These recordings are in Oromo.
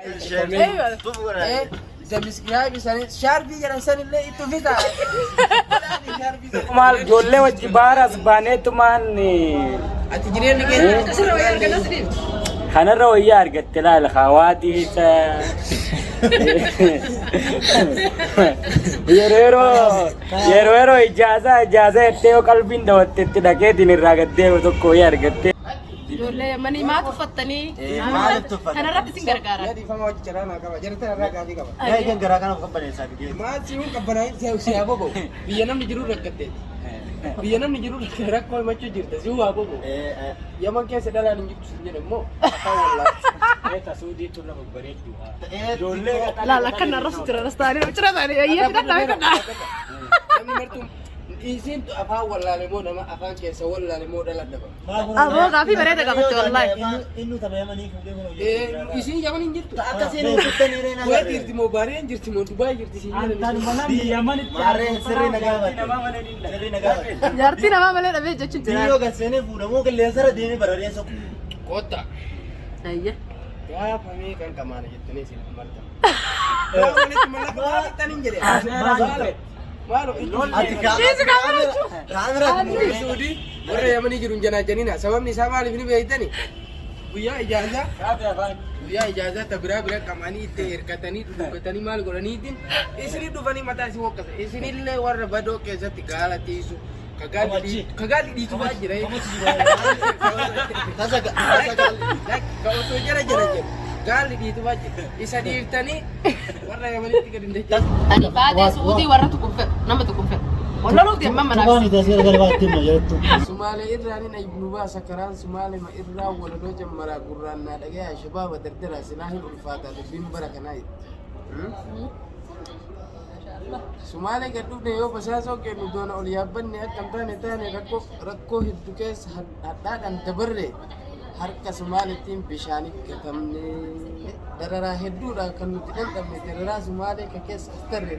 ايوه زمسكيها بسنة شاربي جرا سنة اللي يتوفيتها مال جولة وجبار أسبانة تماني أتجرين لك أسرع ويا أرجع نسرين خنا رويا أرجعت لا الخواتي تا يرويرو إجازة تيو قلبين دوت تدقى دين الرجعت تيو تو كوي أرجعت جولة ماني ما تفتني ما تفتني أنا رحت سنجر كارا يا دي فما وجه جرانا كمان جرت أنا راجع دي كمان يا كان gerakan kapan ya sakit ما تسيبون كبرين سيا بابو بيجنا من جرور ركتة بيجنا من جرور رك كل ما تجير تسيوا بابو يا ما كيس دالا نجيب سنجر مو والله تسودي تنا مبريد جولة لا لا كنا رست رستاني وشرا ثاني أيه كنا كنا أنا مرتم إيشين أفا ولا ليمون أما أفا كيس ولا ليمون دالا دبا أبو كافي بريدة كافي والله إنه تبعي ماني كم إيشين يا من جرت أكاسين kita ni rena وين جرت مو بارين جرت مو دبي جرت سنجر di Yaman mare seri negawa جارتي نما ملنا بيجا Dio تشجع gasene pura mo ke laser dene barare so كوتا أيه يا فمي كان كمان جتني سين مرتا لا من تملا تاني جري مالو atika kamera سودي ورا يا مني جرون جنا جنينا سبب نساء مالي بني بيتني ويا إجازة ويا إجازة تبرا برا كماني تير كتاني كتاني مال غراني دين إسني دوفاني متى سوى كذا إسني اللي ورا بدو كذا تكالا تيسو كغالي دي تبا جري kasa لا كاو تو جرا جرا غالي دي تبا إسا دي تاني ورا يا مني تكرين ده أنا بعد سعودي ورا تكون نما تكون ولا لو دي ماما Tuhan itu sih kalau waktu mau jatuh Sumale irrani na ibnu ba sakaran sumale ma irra wala do jammara qur'an na daga ya shabab dardara sinahi ulfata da bin baraka nay sumale ga dubne yo basaso ke nu dona ol yabanne akam tane rakko hiddu kes haddadan tabarre har ka sumale tim bishani katamne darara heddu da kan tidan damne darara sumale ka kes astarre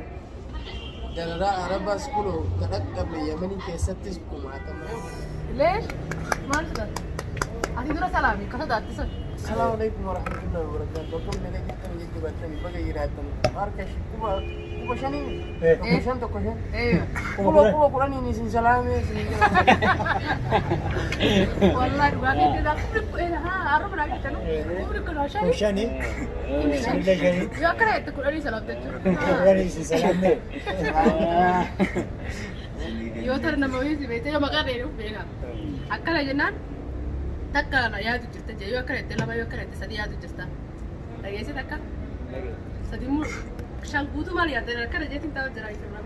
darara araba skulo kadakka be yamani ke sattis kuma tamam ليش؟ ما أنت أنت ترى سلامي كذا داتي السلام عليكم ورحمة الله وبركاته. كم من جدا يجي بتاني بقى يراتني. ماركش كوبا شني. إيه شن تكوشن. إيه. كوبا كوراني نسين سلامي سين. والله ربنا كده كل ها أروح ناقي تلو. كل كل شيء. Shani يا كره تقول لي سلام تجو. Shani si salame يوتر نموي سي بيته ما قال يروح بينا. أكل جنان. تكلا يا تجرت جاي يا كره تلا ما يا كره تسدي يا تجرت. لقيه سي تكلا. سدي مو شان بوتو مالي هذا كره جاي تنتظر جراي تمام.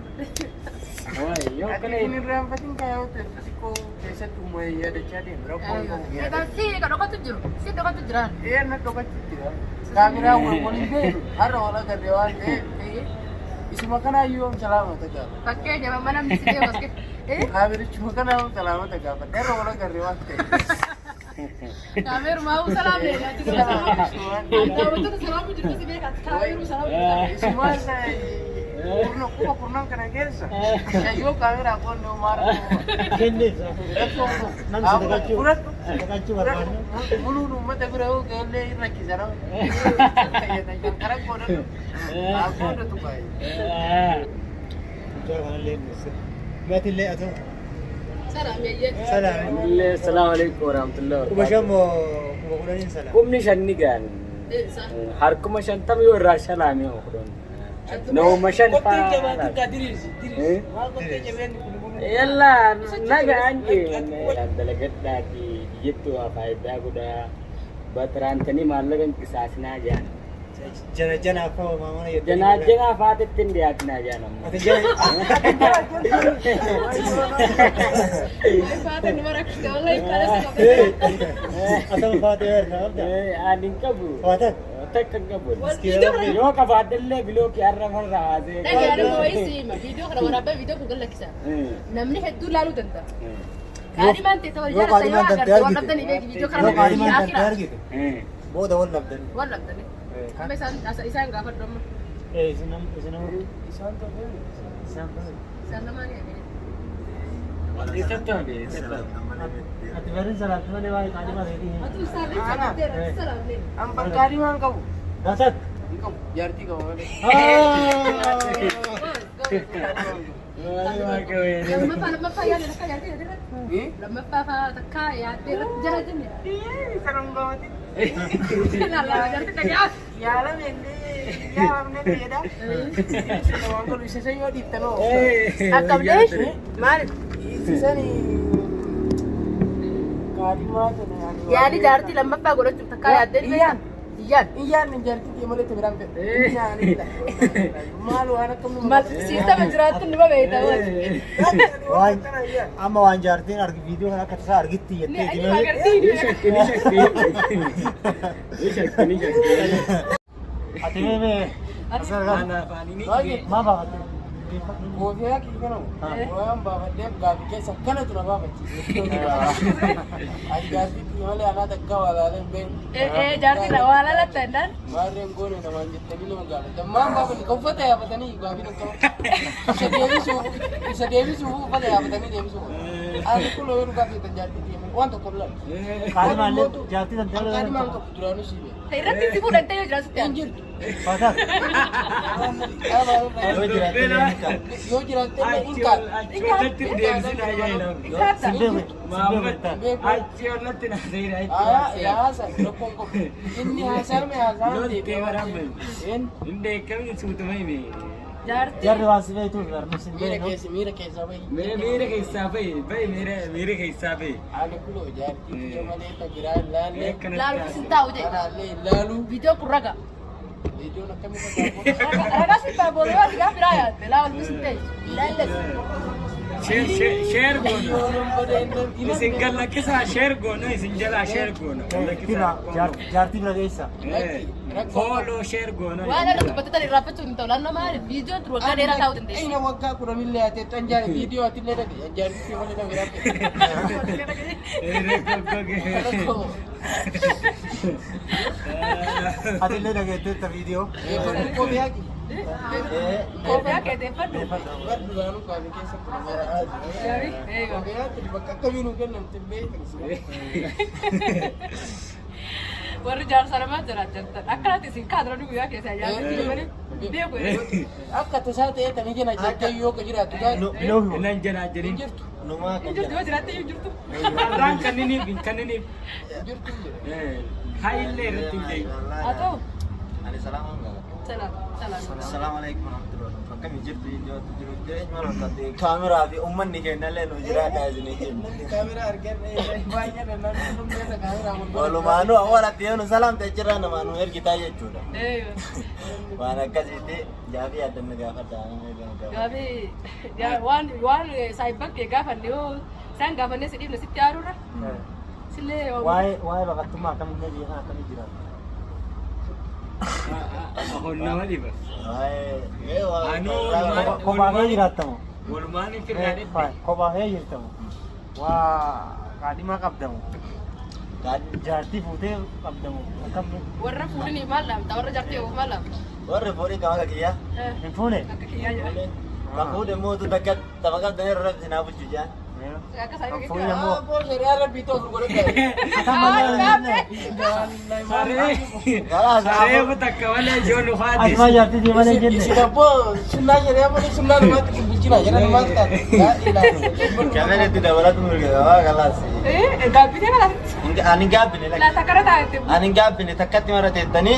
Yo Ini ram penting kayak hotel. Siko desa tu mai ada jadi berapa orang? Kita sih kalau kau tujuh, sih kau tujuan. Iya nak kau kecil. Kamera boleh deh. Harus orang kerjaan. Isu makan ayu om selamat tegak. Pakai jam mana mesti dia basket. Kamera cuma kan om selamat tegak. Harus orang kerjaan. Kamera mau salam deh. Tahu betul salam itu sih dia kata kamera salam. Isu mana? Purna kena kerja. Ya yo kamera aku no mar. Kendi Nam si dagachu Purat. Dagachu warna Mulu rumah tak berau kele lagi sana. Ya tak sekarang kau dah. Aku dah tu baik. Jangan lain Mati le atau Salam ya. Salam السلام عليكم ورحمة الله Kubashamu kubakudanin salam Kum ni shan nigan har kuma shan tam yo rasha la mi okudon no mashan pa yalla naga anje dalagat daki yittu apa ida guda batran tani mallagan kisasna jan Jana apa mama ya jana fatin dia kena janam Atau jana Fatih nomor aku kalau ikut Atau fatih na aning kabu Fatih تكن قبل يو كفاد الله بلوك يعرف الرازي Lagi ada mau isi mah video kalau orang apa video Google lagi sah. Namanya itu lalu tentang. Kali mantai tahu jarak saya agar warna tadi video kalau Kali mau mana akhir. tayar gitu Bawa dah warna dan Warna tadi. Sampai asa isa enggak apa dong. Isinam Sana mana ya? itu tuh Ati barin salat mana wali kali mana ini Atuh salam salam deh. Ampar kari mang kau. Dasar jaartii qaba malee. Lammaffaa yaadde takka yaadde irratti. Lammaffaa takka yaadde irratti jala jenne. Saraan gaawwati. Lallaa jaartii dhagaa. Yaala meellee yaamne dheedha. Waan kun isa yoo dhiibtanoo. Akkamilee maal? Isisanii kaadhimaa kana Yaadi jaartii lammaffaa godhachuuf takka yaadde Iyyaan. Iyyaan. Iyyaan jaartii kee malee tabiraan fedhe. Iyyaan. Maal waan akkam Mal siistama jiraattu nima beektaa Waan amma waan jaartiin argi viidiyoo kana akka tasaa argitti jettee Ni malee. Ati mee asal kan maa baafate? Koofiyaa kee kana waan baafadheef gaafi keessa kanatu na baafachiisa. Ati jaartii kee malee anaa takka walaaleen beeku. jaartii na waa lalatta endaan. Maarreen goone namaan jettanii nama gaafatan. Maan baafani kan uffata yaafatanii gaafi takka. Isa deebisuuf uffata yaafatanii deebisuuf. Ani kun yoo dhugaa feetan jaartii kee malee waan tokko lola. Kaadhimaallee jaartii tan Kaadhimaan jala qabu duraanuu si beeku. Irratti itti fuudhantee yoo jiraatutti Hin jirtu. Faataa Yoo yoo jiraatte jiraatte hin kaadhu. Yaasa rakkoon qabu. Inni haasa'ame haasa'ame jaartii. jarri waan si beektuuf garuu sin beeknu. miira keessaa bahi. Ani kuloo jaartii kiyya malee tajiraa ilaalle. Laaluuf sin taa'u jee. Kanaallee ilaalu. Viidiyoo kun raga. Viidiyoon akkamitti taa'u? Raga sin taa'u boodee waan dhigaa biraa yaadde laaluuf sin ta'e. Ilaalles. Jaartii bira geessa. Waan irra dubbatatan irraanfachuu hin ta'u. Laannoo maali? Viidiyoon ture waggaa dheeraa taa'uu dandeessi. Ina waggaa kudhanillee haa ta'e jaari viidiyoo ati illee dhage jaartii kiyya malee nama biraatti. Ati illee dhageetteetta viidiyoo. Koofiyaa kiyya. Koofiyaa keeteeffadhu. Bar duraanuu kaafee keessatti nama koofiyaa kiyya bakka akkamiinuu kennamte beekan. Warri jaarsa namaa jiraatan akkanatti isin kaadroonni guyyaa keessaa yaadatti malee beeku. Akka tasaa ta'ee tani jena jettee yoo ka jiraatu gaari. Hin jirtu. Numaa kan Jirtu yoo jiraatte hin jirtu. Jirtu hin jiru. Haa ta'u. Ani salaaman gala. Salaam. Assalamualaikum warahmatullahi wabarakatuh. Akkami jirtu iddoo jiru jireenya maal fakkaate kaameraa fi uummanni kennallee nu jiraadhaa isinii kennu. Namni kaameraa argannee baay'ee namni hundumteessa kaameraa mul'atu. Walumaanuu awwaalatti yoo nu salaamte achirraa namaa nu ergitaa jechuudha. Waan akkasitti jaafii addanna gaafadhaa. Gaabii waan saayibakkee gaafanne yoo isaan gaafannee si dhiibne sitti aaruudha. Sillee Waa'ee baqattummaa akkamitti biyya kana akkamii jiraatu? Kophaa kee jiraattamu? Kophaa kee jirtamu? Waa kaadhimaa qabdamu? Jaartii fuutee qabdamu? Akkamni? warra fuudhanii maal laamta? Warra jaartii yoo maal laamta? Warri fuudhii kan akka kiyyaa? Hin fuune? Akka kiyyaa jira. Kan fuudhe mootu takka tapha qabdanii irra rabsi naa bulchu jaan. Akka isaa yoo Fuudhe moo? Aboo shari'aa rabbii ta'u godhata. Asuma jaartii si malee jenne. Isin abboo sunnaa shari'aa malee sunnaa namaatti bulchina jedha namaatti taate. Kameratti dabalatu mirga waa galaas. Gaabbitee kana Ani gaabbine laata kana taa'etti. ani gaabbine takkatti mara teettanii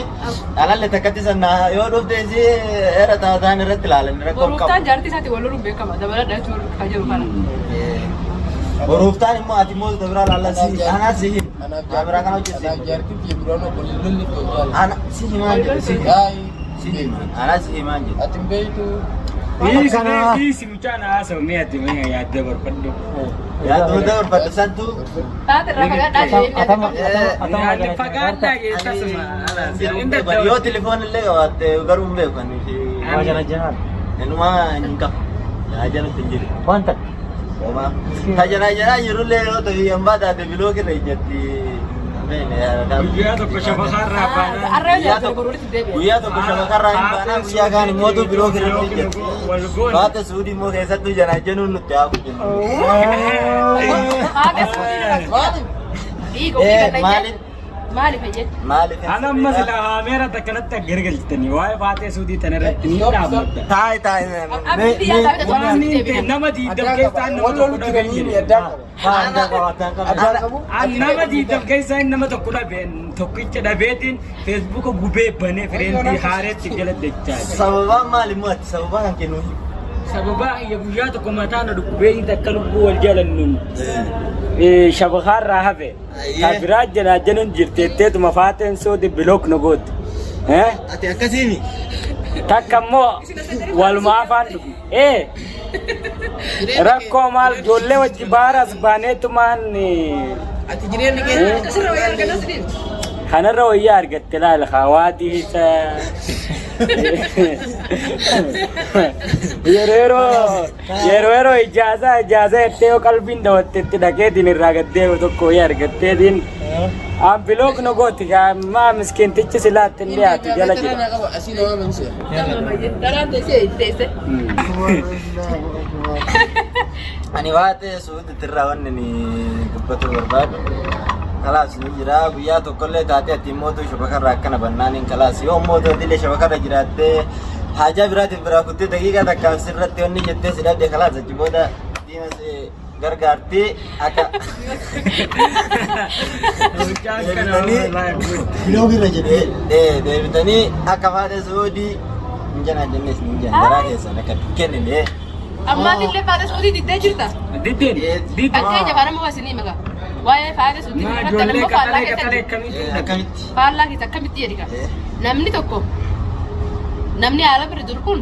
alalle takkatti sanna yoo dhufte si era taataan irratti ilaalan rakkoo Boruuftaan qabu. jaartii isaati wal loluun beekama. Dabaladha jechuun kan jiru kana. Boruuftaan immoo ati mootu biraa laalasi anaa si hin kameraa kana hojjetu Anaaf jaartii kiyya biraan obbo lolli ta'u ana si himaan jedhu si himaan anaa si himaan jedhu. Ati hin beektu. Yaadu hunda barbaadde santu Taate irraa fagaadhaa jee. yoo telefoon illee qabaatte garuu hin beeku ani fi inumaa hin qabu yaajana hin jiru. Wanta tajana jana jirullee yoo ta'u hambaa taate biloo kirra ijjatti guyyaa tokko shabakarraa hin baanaa guyyaa kaan immoo biloo kirra ijjatti baata suudii immoo keessattuu jana jennuun nutti haa jennu. Haadha fuudhii Maali? dhiiga ofii kan Maalin مالي فيك مالك أنا مثلا ميرا تكنت جرجلتني واي فاتي سودي تنرتني دام تاي تاي نما دي دم كيف أنا ما تقول أنا دي دم كيف أنا ما تقول بين توكيت ده بيتين فيسبوك غوبي بني فريندي حارة تجلد دكتور سببا مالي موت سببا كنو سببا يبويا تكما تانا دكبي تكلم بول جالنون شبخار راهبه كبيرات جنا جنون جرتت مفاتن سود بلوك نقود ها أتي أكاسيني تكمو والمعافان إيه ركو مال جولة وجبارة سبانة تمان أتجرين لك كسر ويا الكناسين خنا رويا أرجت لا الخواتي yeroo ijaaza ettee qalbiin daawwattetti dhaqeetiin irraa gaddee tokko argattee diin ambilook no gooti maa miskiintichi silaatti hin dhiyaatu jala jira. Ani waate suuti tirraa wanni ni dubbatu barbaadu. Kalaas ni jira guyyaa tokkollee taatee ati mootuu shabakarraa akkana bannaaniin kalaas yoo mootuu dillee shabakarra jiraattee haajaa biraatiif biraa kuttee daqiiqaa takkaaf sirratti wanni jettee si dhabde kalaas achi booda diimas gargaartii akka deebitanii akka faate suudii hin janaa jennes ni jaan garaa keessan akka kennine. Amma dillee faate suudii diddee jirta? Diddeen Akkee jabaana moo asinii maka? Waa'ee faate suudii irratti namni faallaa Akkamitti? faallaa keessa akkamitti jedhika? Namni tokko namni haala bira jiru kun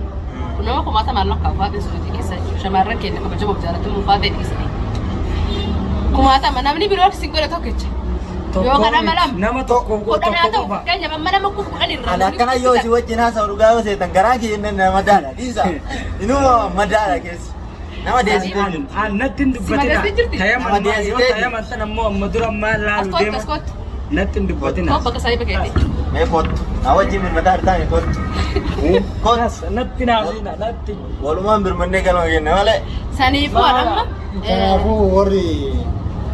nama kumaata maallaqaa faate suudii keessa shamarran keenya kabajamuuf jaalatamuu faate dhiisanii. Kumaatama namni biroo si godhe tokkicha. Yookaan nama tokko godhanaa ta'u keenya amma nama kudhan irraa. Ani akkana yoo si wajjin haasa'u dhugaa yoo seetan garaa kee nama daala dhiisa. Inuma madaala keessa. Nama deesitee natti hin dubbatina tayaman san ammoo amma dura ammaa laalu deema natti hin dubbatina bakka saayiba keetti. mee kottu na wajjin birmataa hartaan kottu natti naafina natti walumaan birmannee galma kenne malee Saniifuu amma Kanaafuu warri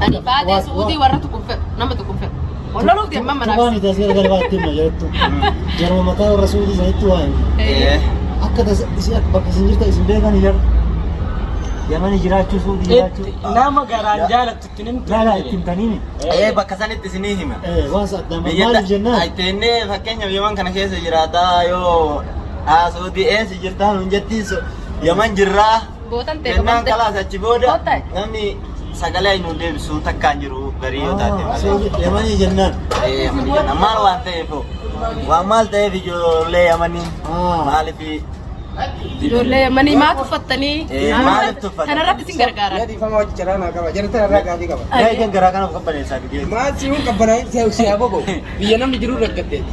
ani faate suudii warra tukuffedhu nama tukuffedhu. Wallaluuf deemma manaaf. waan itti asii gara baatti himna jettu jarma mataa warra suudii sanitti waan akka isin bakka isin jirta isin beekan jira yamani jiraachuu suudii jiraachuu nama garaan jaalattutti laala ittiin taniini bakka sanitti isinii hima waan saddaan maaliif jennaan ayteennee fakkeenyaaf yaman kana keessa jiraataa yoo haasootii eessi jirtaa nun jettiisu yaman jirraa Bootan ta'e kennaan qabamte. kalaas achi booda Bootan. namni sagalee nu deebisuu takkaan jiru garii yoo taate yamanii jennaan maal waan ta'eef waan maal ta'eef ijoollee yamanii maaliif Ijoollee manii maal tuffattanii maaliif tuffatan kanarratti isin gargaara. Yaadi fama wajji jaraanaa qaba. Jarata irraa gaafii qaba. kan garaa kanaaf qabbaneessaa fidee Maal si'uun qabbanaa si'aa boqo. Biyya namni jiru rakkateeti.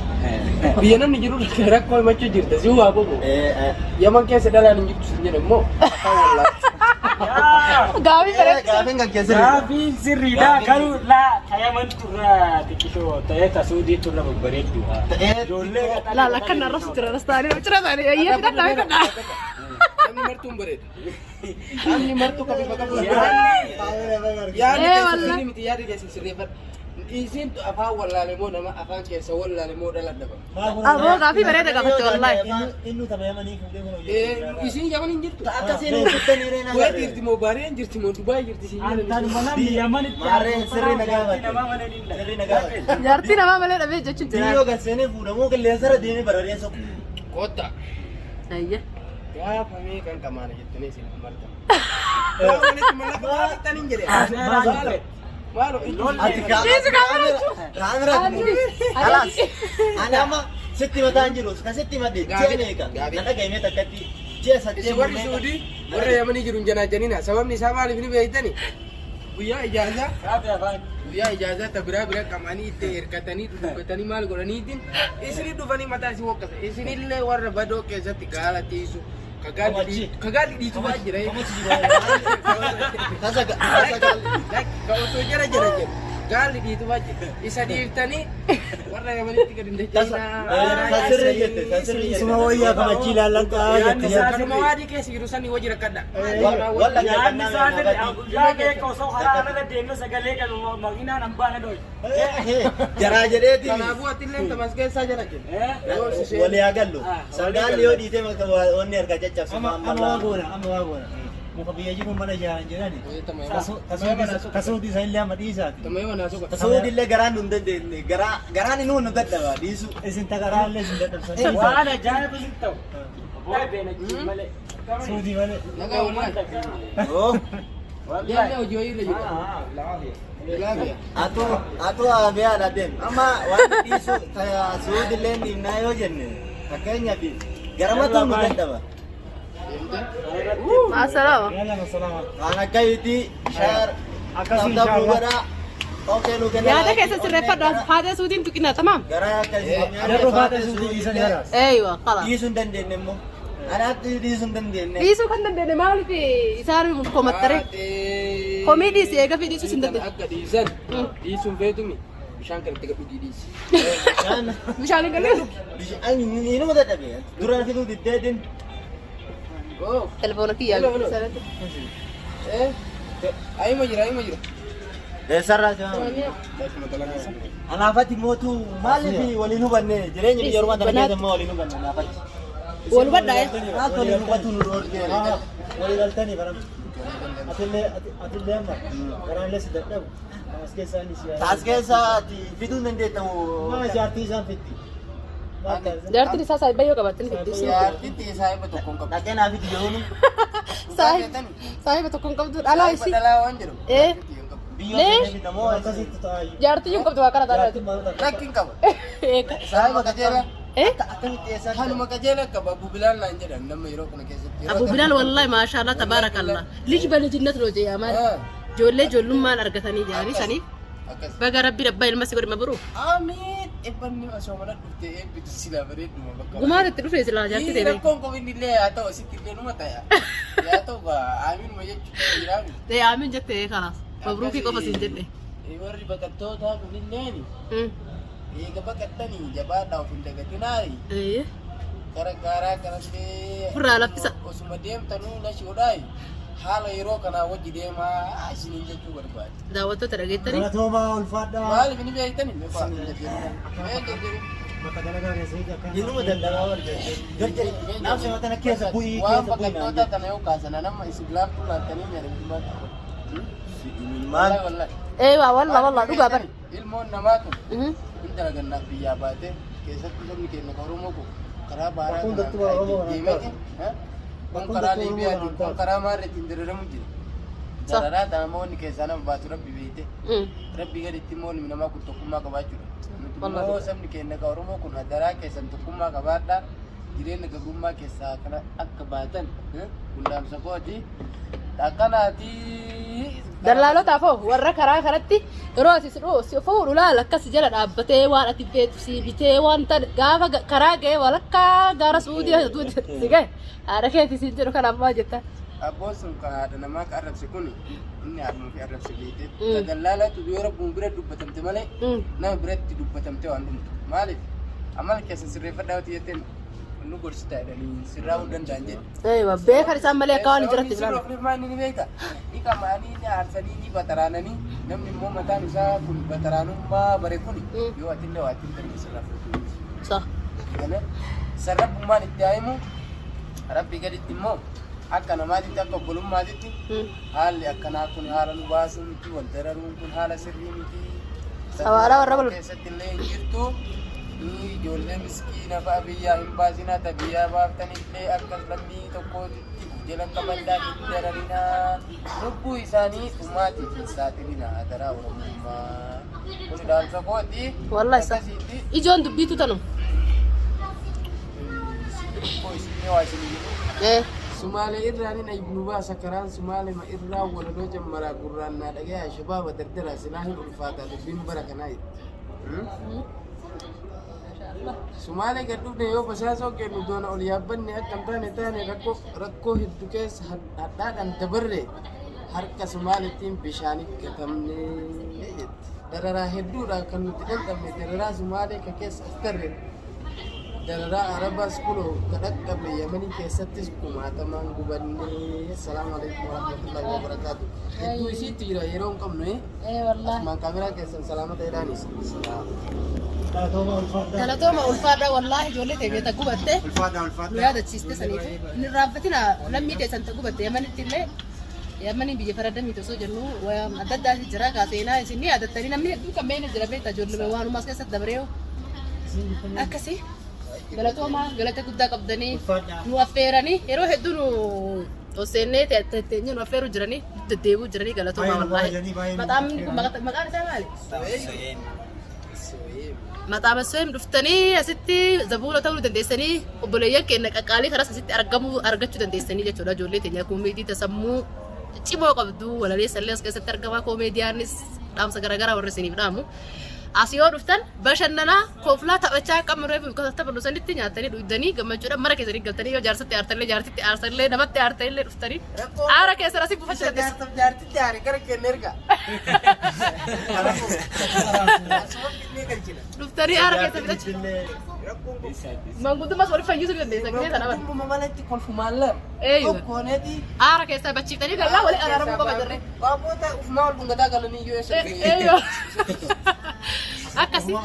Biyya namni jiru rakkoo himachuu jirta si'uu haa boqo. Yaman keessa dhalaan hin jirtu sin jedhe immoo afaan wallaahi. Gaafii bareedu. gaafiin kan keessa Gaafii sirriidha garuu laa tayaman turra xiqqishoo ta'ee tasuudii turra babbareeddu ijoollee Laala akka narra sutura rastaanii cira isaanii ayyee fidadhaa fidadhaa. Namni martuun bareeda. Namni martuu qabifa qabu. Eh, Yaadi wallah. keessa miti yaadi keessa sirreeffadha. Isin afaan wallaale moo nama afaan keessa wallaale moo dhaladha ba. Aboo gaafii bareeda gaafatte wallaahi. inni tama yamanii fuudhee Isin yaman hin jirtu. akkasiin hojjettanii reena Kuwait jirti moo Baareen jirti moo Dubaay jirti isin Antaan jedhan. mana yamanitti Maarree sirrii nagaa baate. nama mana dinda sirrii nagaa baate. Jaartii namaa malee dhabee jechuun Biyyoo jira. garseenee fuudhamoo qilleensarra deemee barareessa Kotta. Ayyee. Gaafa meeqan qamaana jettanii isin martan. Gaafa walitti mallaqa maalitti hin jedhe. Maalo ati kaamera kalas ani amma sitti mataan jiru ka sitti madde jeneeka na dhagaime takkatti jee sattee warri Suudii warra Yamanii jiru hin janaajanina. Sababni isaa maaliif ni beektani? Guyyaa ijaazaa ta biraa qamanii itti hirkatanii dubbatanii maal godhaniitiin isinii dhufanii mataa isin hoqqasa. Isinillee warra badoo keessatti gaala tiisu kagaadhi dhiitu baa jira. Ka otoo jara jedhu Gaalli dhiitu baay'ee isa dhiiftanii warra gamanitti gadi hin Tasirri jette, tasirri jette. Isuma wayyaa kana achi ilaallan qaa jette. Kanuma waadii keessa jiru sanii wajji rakkadha. Walla Yaadni isaa guyyaa beeka osoo karaa irra deemnu sagalee kan makiinaan hambaan adooyi. jaraa jedheeti. Kanaafuu ati illee tamas keessaa jala jenna. Wali haa gallu. Sagaalli yoo dhiitee wanni harka caccabsu. Amma waa goona. Muka biyya jiru mana ijaaran jedhani. Kasuuti isa illee amma dhiisaati. Tamay mana suka. Tasawwudi illee garaan nu dandeenye. Garaan inni nu dadhaba dhiisu. Isin tagaraa illee isin dadhabsan. Waan ajaa'iba sitti ta'u. Booda beena malee. Suutii malee. Nagaa uumaan. Oh. Dia hojii wayii irra jiru. Laafiya. Atu abiyaa dhaadeen. Amma waan dhiisu tasawwudi illee dhiibnaa yoo jenne fakkeenyaaf garamatu nu dadhaba. Masalama. Yalla masalama. Kan akka itti shaar Akkasii dhabduu inshallah. godha. Okey nu kenna. Yaada keessa sirreeffadhu haadha suutiin tuqina tamam. Gara akkasii. Jarro faata suutii dhiisan jala. Eeywa qala. Dhiisuu hin dandeenye immoo. Anaatti dhiisuu hin dandeenye. Dhiisuu kan dandeenye maaliif isaan komattare komii dhiisi eega fi dhiisuu hin dandeenye. Akka dhiisan dhiisuun feetumi bishaan kanatti gadhu dhiisi. Bishaan hin galee. Ani nama dadhabe. Duraan fiduu diddeetin. Oh. Telefoona kiyyaa. Ayuma jira. Eessarraa jira. Anaafatti mootuu maaliif waliin hubanne jireenya biyya ormaa kana keessa immoo waliin hubanne anaafatti. Wal baddaa. Naaf waliin hubatu nu dhoorgee. Walii galtanii baram. Atillee amma garaan leessi dadhabu. As keessaa inni siyaa. Taas keessaati fiduu hin dandeettamu. Maa jaartii isaan fitti. Jaartiin isaa saayibayyoo qabattanii fiddisi. Yaartitti saahiba tokkoon qabu. Dhaqee naaf itti yeroo nu. Saahiba tokkoon qabdu dhalaa isi. Dhalaa waan jedhu. Biyyoon deebi namoo akkasitti ta'aa. Jaartii hin qabdu waa kana taraa. Rakkin qaba. Eeka. Saahiba qajeela. akkamitti eessaa Kanuma qajeela qaba Abu Bilal naan jedhan nama yeroo kana keessatti. Abu Bilal wallahi maashaallah tabaarakallah. Liji bani jinnat roo jee yaamaal. Ijoollee ijoollummaan argatanii jiranii saniif. Akkas. Baga rabbi dhabbaa ilma si godhe mabruu. Amiin. Ebbanni osoo mana dhuftee eebbitu silaa bareedduma bakka. Gumaan itti dhufee silaa jaartii Ini deemee. rakkoon qofa inni illee haa ta'u asitti illee numa ta'a. Yaa ta'u amiinuma jechuudha jiraami. Ta'e aamin jettee kanaas. Mabruukii qofa siin jedhe. Warri baqattootaa kunilleen eega baqattanii jabaadhaa of hin dagatinaayi. Gargaaraa kanallee Furraa laffisa. osuma deemtanuu na shiodhaayi. Haala yeroo kanaa wajji deemaa isiniin jechuu barbaade. Daawwattoota dhageettanii. Galatoomaa ulfaadhaa. Maaliif ni beektanii? Meeqa jedhanii? Bakka dalagaa keessatti akka. Inuma daldalaa warra garjari naaf shamatana keessa bu'ii Waan keessa bu'ii baqattoota kana yoo kaasan nama isin laaftuu laattanii miidhagummaa maal wallahi. Wallah dhugaa bari. Ilmoon namaa kun hin dalagannaaf biyyaa baate keessatti sabni keenya kan Oromoo kun karaa baaraa Hundatti waa Oromoo kana deemee kun karaa Liibiyaatiin kun karaa Maarreetiin diriramu jira. Dararaa namoonni keessaa nama baatu rabbi beekte. Rabbi gaditti immoo ilmi namaa kun tokkummaa qabaachuudha. Nuti immoo sabni keenya kan Oromoo kun daraa keessan tokkummaa qabaadhaa jireenya gabrummaa keessaa kana akka baatan hundaamsa kooti. Akkanaati. Dallaalootaaf warra karaa kanatti yeroo asis si fuudhu laala akkas jala dhaabbatee waan ati beektu si bitee wanta gaafa karaa ga'e walakkaa gaara suudii si ga'e haadha keetii siin jedhu kanaaf maal jetta. Abboon sun kan haadha namaa kan arrabse kun inni haadhuma fi arrabse beekte. Dallaalatu yoo rabbuun bira dubbatamte malee nama biratti dubbatamte waan dhumtu. Maaliif amala keessa sirreeffadhaa yoo jetteen nu gorsita jedhanii sirraa hin danda'an jedhe. Beekan isaan malee akka waan jiratti Sirraa of hirmaanni ni beeka. Ni qamaanii ni aarsanii ni bataraananii namni immoo mataan isaa kun bataraanummaa bare kun yoo ati illee waa ittiin darbe sirraa fudhatu. Sa. Kana sarrabummaan itti haa'imu rabbi gaditti immoo akka namaatitti akka obbolummaatitti haalli akkanaa kun haala nu baasuu miti wal dararuun kun haala sirrii miti. Sawaadhaa warra bulu. Keessatti illee hin jirtu. Ijoollee miskiina fa'a biyyaa hin baasinaa ta biyyaa baaftanii akkas lammii tokkootti jala qabandaa hin dararinaa lubbuu isaanii dhumaatiif hin saaxilinaa adaraa oromummaa kun dhaamsa kooti. Wallahi sa. Ijoon dubbiitu tanu. Sumaalee irraa ni ibnu baasa karaan Sumaalee ma irraa walaloo jammaraa gurraan naa dhagaya shabaaba dardara silaa hin ulfaataa dubbiin bara kanaa Sumaalee gad dhufne yoo basaasoo kennu doona ol yaabbanne akka hin taane rakkoo hedduu keessa hadhaadhaan dabarre harka Sumaaleetiin bishaanii gatamne jetti. dararaa hedduudha kan nuti dhandhamne dararaa Sumaalee ka keessa as tarre dararaa Arabaas kunoo ka dhaqqabne Yamanii keessattis kumaatamaan gubannee. Assalaamu alaikum warahmatullahi wabarakaatu. Hedduu isiitti jira yeroo hin qabnu wallahi. asmaan kaameraa keessan salaamata jedhaanis. Galatooma ulfaadha wallahi ijoollee ta'e beekta gubatte. Nu yaadachiiste saniif. Inni raaffatina lammii keessan ta'e gubatte Yamanitti illee Yamanii biyya faradamii osoo jennu waan adda addaati jira kaaseenaa isin yaadattanii namni hedduu kan beekne jira beekta ijoollee waanumaas keessatti dabareeyo. Akkasii galatooma galata guddaa qabdanii nu affeeranii yeroo hedduu nu osseennee teenyee nu affeeru jiranii deddeebuu jiranii galatooma wallahi. Maqaan isaa maali? Maqaa masooyim dhuftanii asitti zabuula ta'uu dandeessanii obboleeyyan keenya qaqqaalii karas asitti argachuu dandeessanii jechuudha ijoollee teenya koomeedii tasammuu cimoo qabdu walaleessa illee as keessatti argama koomeediyaanis dhaamsa garaagaraa warra isiniif dhaamu. Asii yoo dhuftan bashannanaa kooflaa taphachaa qamadii fi uffata bal'isanitti nyaatanii dhugdanii gammachuudhaan mara keessanii galtanii yoo jaarsatti aartallee jaartitti aartallee namatti aartallee dhuftanii aara keessan asii buufachuu dandeessu. Jaartitti aare gara keenya erga. Dhuftanii aara keessan bitachuu. Manguddummaas waliin fayyisuu dandeessan gahee sana bara. Dhuma malatti kolfumaallee. Tokkooneeti. Aara keessaa bachiiftanii galaa waliin araaramuu qaba jirre. Waaboota ufumaa ol bungataa galanii yoo eessa. Akkasii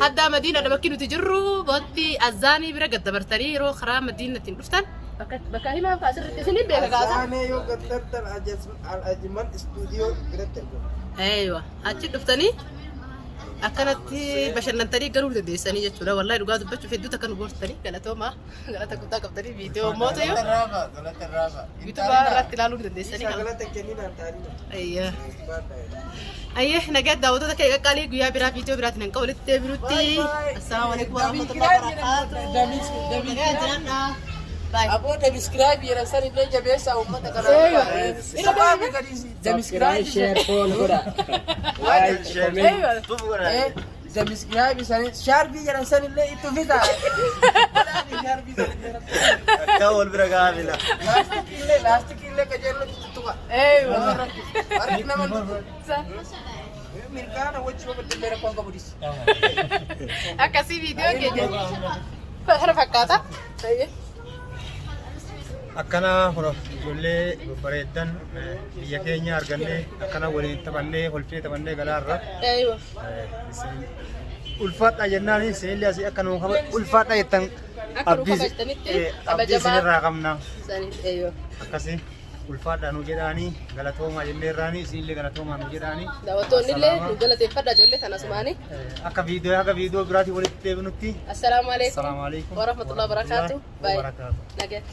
haddaa Madiinaadha bakki nuti jirru booti azaanii bira gaddabartanii yeroo karaa Madiinaatiin dhuftan bakka himaa asirratti isiniin beeka kaasa. Azaanee yoo gaddartan Ajman istuudiyoo biratti argamu. Eeywa achi dhuftanii akkanatti bashannantanii garuu dandeessanii jechuudha. Wallahi dhugaa dubbachuuf hedduu takka nu goortanii galatooma galata guddaa qabdanii viidiyoo mooto yoo Galata raaba. yuutuubaa irratti ilaaluu dandeessanii. Galata kenninaan taa'anii. Ayyee nagaa daawwattoota kee qaqqaalii guyyaa biraa viidiyoo biraatiin hanqa walitti deebinutti. Assalaamu alaikum warahmatullahi wabarakatuh. Aboo subscribe jedhan san illee jabeessaa uummata kanaa. Subscribe, share, follow godha. Subscribe isaanii shaarbii jedhan san illee itti fita. Akka wal bira gahaa bila. Laastikii illee qajeelloon tuttuqa. Harki nama mirgaana wajjin babal'illee rakkoon qabu dis. Akkasii viidiyoo keenya kana fakkaata. akkana ijoollee bareeddan biyya keenya argannee akkana waliin taphannee holfee taphannee galaarra ulfaadha jennaan seelli asii akka nuu qaba ulfaadha jettan abdii isinirraa qabna akkasii ulfaadha nu jedhaanii galatoomaa jennee irraanii isinillee galatoomaa nu jedhaanii daawwattoonni illee nu galateeffadha ijoollee kana sumaanii akka viidiyoo biraatii walitti deebinutti assalaamu alaikum warahmatullahi wabarakatuh. Bye. Nagatti.